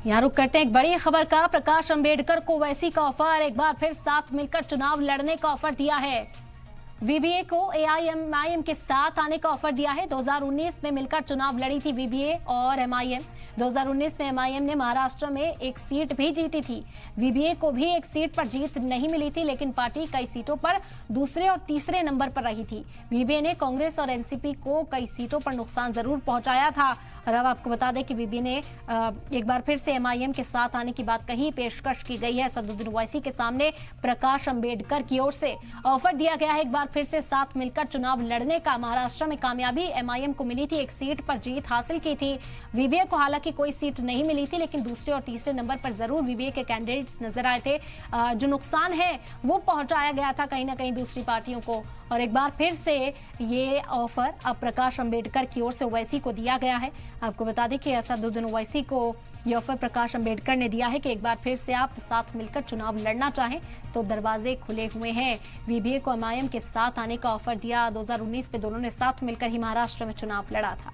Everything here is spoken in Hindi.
यहाँ रुक करते हैं एक बड़ी खबर का। प्रकाश अंबेडकर को ओवैसी का ऑफर, एक बार फिर साथ मिलकर चुनाव लड़ने का ऑफर दिया है। वीबीए को एआईएमआईएम के साथ आने का ऑफर दिया है। 2019 में मिलकर चुनाव लड़ी थी वीबीए और एमआईएम। 2019 में एमआईएम ने महाराष्ट्र में एक सीट भी जीती थी। वीबीए को भी एक सीट पर जीत नहीं मिली थी, लेकिन पार्टी कई सीटों पर दूसरे और तीसरे नंबर पर रही थी। वीबीए ने कांग्रेस और एनसीपी को कई सीटों पर नुकसान जरूर पहुंचाया था। और अब आपको बता दें कि वीबीए ने एक बार फिर से एमआईएम के साथ आने की बात कही। पेशकश की गई है असदुद्दीन ओवैसी के सामने। प्रकाश अंबेडकर की ओर से ऑफर दिया गया है एक बार फिर से साथ मिलकर चुनाव लड़ने का। महाराष्ट्र में कामयाबी एमआईएम को मिली थी, एक सीट पर जीत हासिल की थी। वीबीए को हालांकि कोई सीट नहीं मिली थी, लेकिन दूसरे और तीसरे नंबर पर जरूर वीबीए के कैंडिडेट्स नजर आए थे। जो नुकसान है वो पहुंचाया गया था कहीं ना कहीं दूसरी पार्टियों को। और एक बार फिर से ये ऑफर अब प्रकाश अंबेडकर की ओर से ओवैसी को दिया गया है। आपको बता दें कि असदुद्दीन ओवैसी को ये ऑफर प्रकाश अंबेडकर ने दिया है कि एक बार फिर से आप साथ मिलकर चुनाव लड़ना चाहें तो दरवाजे खुले हुए हैं। वीबीए को एमआईएम के साथ आने का ऑफर दिया। 2019 में दोनों ने साथ मिलकर ही महाराष्ट्र में चुनाव लड़ा था।